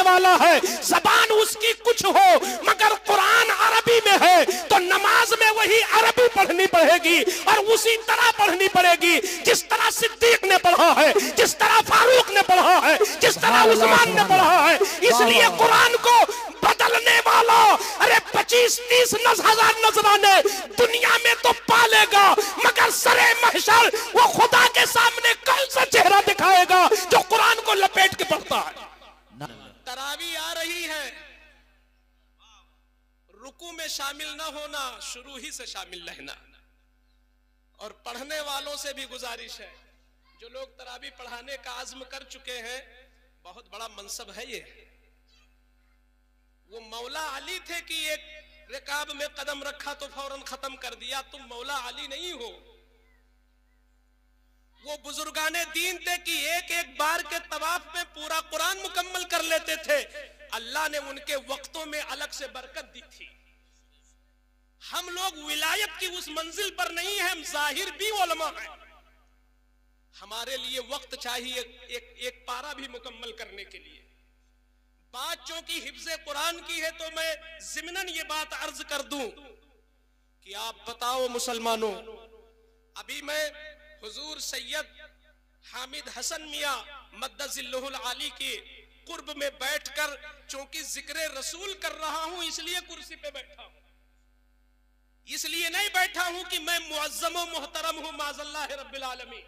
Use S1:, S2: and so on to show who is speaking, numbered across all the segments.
S1: वाला है, जबान उसकी कुछ हो मगर कुरान अरबी में है, तो नमाज में वही अरबी पढ़नी पड़ेगी और उसी तरह पढ़नी पड़ेगी जिस तरह सिद्दीक ने पढ़ा है, जिस तरह फारूक ने पढ़ा है, जिस तरह उस्मान ने पढ़ा है। इसलिए कुरान को बदलने वाला अरे 25-30 हजार नजराने दुनिया में तो पालेगा, मगर सरे महशर वो खुदा के सामने कौन सा चेहरा दिखाएगा जो कुरान को लपेट के पढ़ता है।
S2: तरावी आ रही है, रुकू में शामिल न होना, शुरू ही से शामिल रहना। और पढ़ने वालों से भी गुजारिश है, जो लोग तरावी पढ़ाने का आज़्म कर चुके हैं, बहुत बड़ा मनसब है ये। वो मौला अली थे कि एक रिकाब में कदम रखा तो फौरन खत्म कर दिया, तुम मौला अली नहीं हो। वो बुजुर्गाने दीन थे कि एक एक बार के तवाफ में पूरा कुरान मुकम्मल कर लेते थे। अल्लाह ने उनके वक्तों में अलग से बरकत दी थी। हम लोग विलायत की उस मंजिल पर नहीं है, हम जाहिर भी उलमा हैं। हमारे लिए वक्त चाहिए एक पारा भी मुकम्मल करने के लिए। बात चूंकि हिफ्ज़े कुरान की है तो मैं ज़िम्नन ये बात अर्ज कर दूं कि आप बताओ मुसलमानों, अभी मैं हुजूर सैयद हामिद हसन मियां मद्दजिल्लुहुल आली के कुर्ब में बैठकर चूंकि जिक्र रसूल कर रहा हूं, इसलिए कुर्सी पे बैठा हूं। इसलिए नहीं बैठा हूं कि मैं मुअज़्ज़म व मुहतरम हूं माज़ल्लाह रब्बिल आलमीन,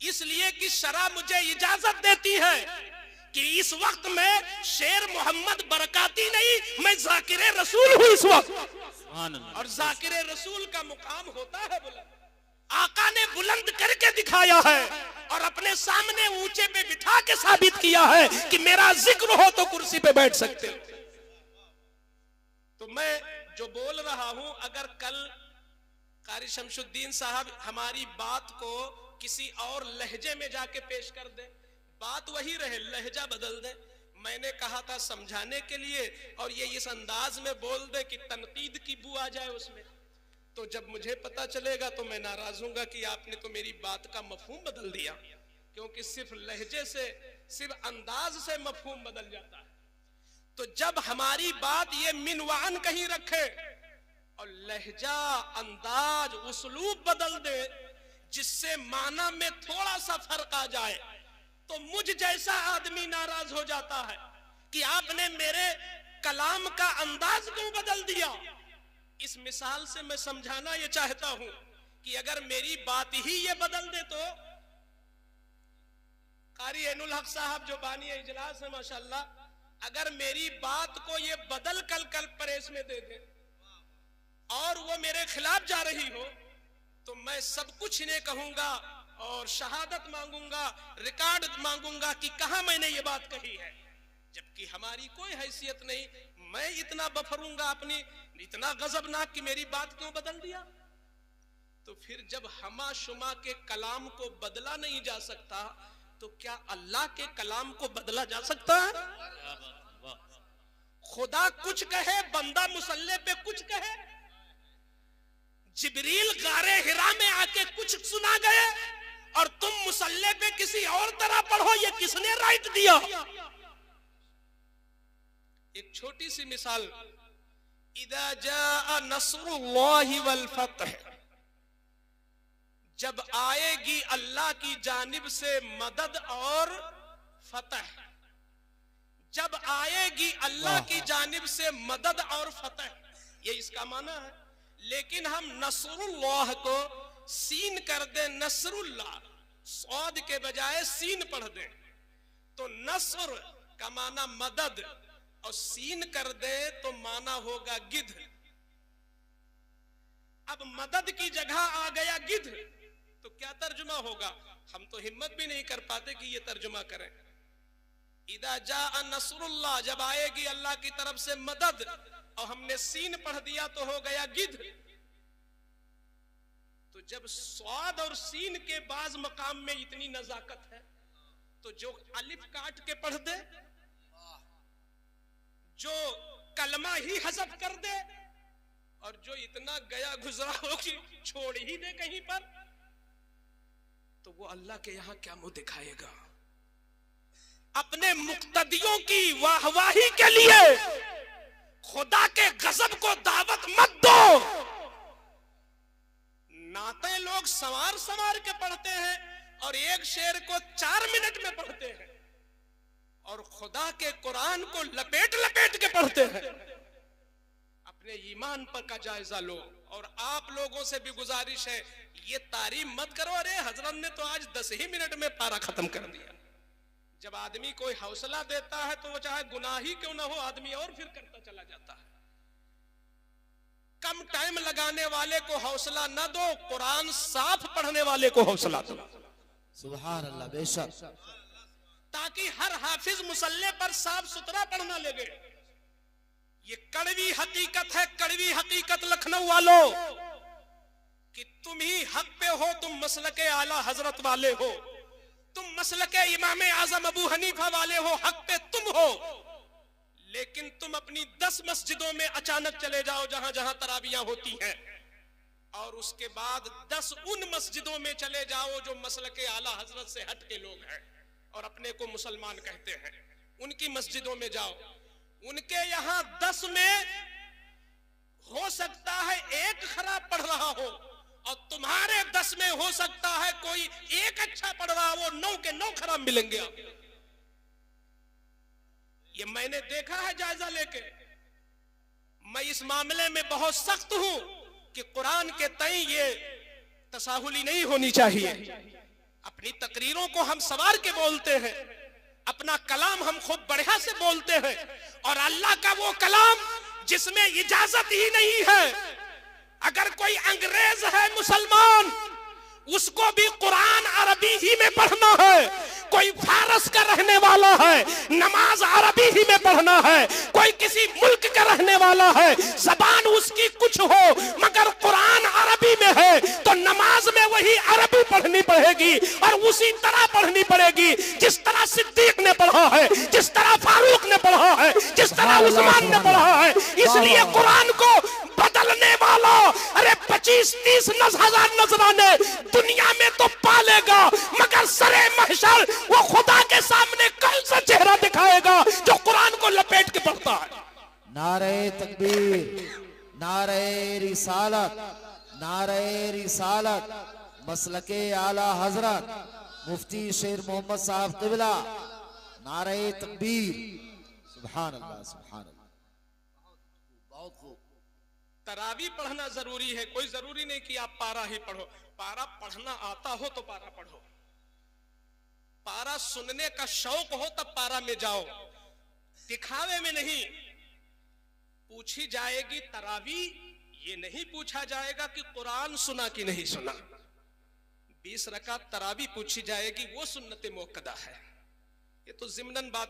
S2: इसलिए कि शरा मुझे इजाजत देती है कि इस वक्त मैं शेर मोहम्मद बरकाती नहीं, मैं जाकिर रसूल हूं इस वक्त। और जाकिर रसूल का मुकाम होता है बुलंद। आका ने बुलंद करके दिखाया है और अपने सामने ऊंचे पे बिठा के साबित किया है कि मेरा जिक्र हो तो कुर्सी पे बैठ सकते हो। तो मैं जो बोल रहा हूं, अगर कल कारी शमशुद्दीन साहब हमारी बात को किसी और लहजे में जाके पेश कर दे, बात वही रहे, लहजा बदल दे। मैंने कहा था समझाने के लिए, और ये इस अंदाज में बोल दे कि तनकीद की बू आ जाए उसमें, तो जब मुझे पता चलेगा तो मैं नाराज हूंगा कि आपने तो मेरी बात का मफहूम बदल दिया। क्योंकि सिर्फ लहजे से, सिर्फ अंदाज से मफहूम बदल जाता है। तो जब हमारी बात ये मिनवान कहीं रखे और लहजा, अंदाज, उसलूब बदल दे जिससे माना में थोड़ा सा फर्क आ जाए, तो मुझ जैसा आदमी नाराज हो जाता है कि आपने मेरे कलाम का अंदाज क्यों बदल दिया। इस मिसाल से मैं समझाना ये चाहता हूं कि अगर मेरी बात ही ये बदल दे तो कारी ऐनुल हक साहब जो बानी इजलास है माशाल्लाह, अगर मेरी बात को ये बदल कल प्रेस में दे दे और वो मेरे खिलाफ जा रही हो, तो मैं सब कुछ इन्हें कहूंगा और शहादत मांगूंगा, रिकॉर्ड मांगूंगा कि कहां मैंने ये बात कही है, जबकि हमारी कोई हैसियत नहीं। मैं इतना बफरूंगा अपनी, इतना गजबनाक कि मेरी बात क्यों बदल दिया। तो फिर जब हमा शुमा के कलाम को बदला नहीं जा सकता, तो क्या अल्लाह के कलाम को बदला जा सकता है? खुदा कुछ कहे, बंदा मुसल्ले पे कुछ कहे, जिब्रील गारे हिरा में आके कुछ सुना गए और तुम मुसल्ले पे किसी और तरह पढ़ो, ये किसने राइट दिया? एक छोटी सी मिसाल, इदा जाअ नस्रुल्लाहि वल फतह, जब आएगी अल्लाह की जानिब से मदद और फतह, जब आएगी अल्लाह की जानिब से मदद और फतह, ये इसका माना है। लेकिन हम नसरुल्लाह को सीन कर दे, नसरुल्लाह, सौद के बजाय सीन पढ़ दे, तो नसर का माना मदद और सीन कर दे तो माना होगा गिद्ध। अब मदद की जगह आ गया गिद्ध, तो क्या तर्जुमा होगा? हम तो हिम्मत भी नहीं कर पाते कि ये तर्जुमा करें। इदा जाअ नसरुल्लाह, जब आएगी अल्लाह की तरफ से मदद, और हमने सीन पढ़ दिया तो हो गया गिद्ध। तो जब स्वाद और सीन के बाज मकाम में इतनी नजाकत है, तो जो अलिफ काट के पढ़ दे, जो कलमा ही हज़फ कर दे, और जो इतना गया गुजरा हो कि छोड़ ही दे कहीं पर, तो वो अल्लाह के यहां क्या मुंह दिखाएगा? अपने मुक्तदियों की वाहवाही के लिए खुदा के गजब को दावत मत दो। नाते लोग संवार संवार के पढ़ते हैं और एक शेर को 4 मिनट में पढ़ते हैं, और खुदा के कुरान को लपेट लपेट के पढ़ते हैं। अपने ईमान पर का जायजा लो। और आप लोगों से भी गुजारिश है, ये तारीफ मत करो, अरे हजरत ने तो आज 10 ही मिनट में पारा खत्म कर दिया। जब आदमी कोई हौसला देता है तो वो चाहे गुनाह ही क्यों ना हो, आदमी और फिर करता चला जाता है। कम टाइम लगाने वाले को हौसला न दो, कुरान साफ पढ़ने वाले को हौसला दो।
S3: सुभान अल्लाह, बेशक,
S2: ताकि हर हाफिज मुसल्ले पर साफ सुथरा पढ़ना लगे। ये कड़वी हकीकत है, कड़वी हकीकत लखनऊ वालों, कि तुम ही हक पे हो, तुम मसलके आला हजरत वाले हो, तुम मसलके इमाम आजम अबू हनीफा वाले हो, हक पे तुम हो। लेकिन तुम अपनी 10 मस्जिदों में अचानक चले जाओ जहां जहां तरावियां होती हैं, और उसके बाद 10 उन मस्जिदों में चले जाओ जो मसलके आला हजरत से हट के लोग हैं और अपने को मुसलमान कहते हैं। उनकी मस्जिदों में जाओ, उनके यहां 10 में हो सकता है एक खराब पढ़ रहा हो, और तुम्हारे 10 में हो सकता है कोई एक अच्छा पढ़ रहा हो, 9 के 9 खराब मिलेंगे आपको। ये मैंने देखा है जायजा लेके। मैं इस मामले में बहुत सख्त हूं कि कुरान के तय ये तसाहुली नहीं होनी चाहिए। अपनी तकरीरों को हम सवार के बोलते हैं, अपना कलाम हम खूब बढ़िया से बोलते हैं, और अल्लाह का वो कलाम जिसमें इजाजत ही नहीं है। अगर कोई अंग्रेज है मुसलमान, उसको भी कुरान अरबी ही में पढ़ना है। कोई फारस का रहने वाला है, नमाज अरबी ही में पढ़ना है। कोई किसी मुल्क का रहने वाला है, जबान उसकी कुछ हो मगर कुरान अरबी में है, तो नमाज में वही अरबी पढ़नी पड़ेगी, और उसी तरह पढ़नी पड़ेगी जिस तरह सिद्दीक ने पढ़ा है, जिस तरह फारूक ने पढ़ा है, जिस तरह उस्मान ने पढ़ा है। इसलिए कुरान को बदलने वाला, अरे 25-30 हजार नजराने दुनिया में तो पालेगा, मगर सरे महशर वो खुदा के सामने कल सा चेहरा दिखाएगा जो कुरान को लपेट के पढ़ता है।
S3: नारे तकबीर, नारे रिसालत, नारे रिसालत, मसलके आला हजरत मुफ्ती शेर मोहम्मद साहब क़िबला, नारे तकबीर। सुभान अल्लाह, सुभान अल्लाह, बहुत खूब।
S2: तरावी पढ़ना जरूरी है, कोई जरूरी नहीं कि आप पारा ही पढ़ो। पारा पढ़ना आता हो तो पारा पढ़ो, पारा सुनने का शौक हो तब पारा में जाओ, दिखावे में नहीं। पूछी जाएगी तरावी, ये नहीं पूछा जाएगा कि कुरान सुना कि नहीं सुना। 20 रकात तरावी पूछी जाएगी, वो सुन्नत मुअक्कदा है। ये तो जिम्नन बात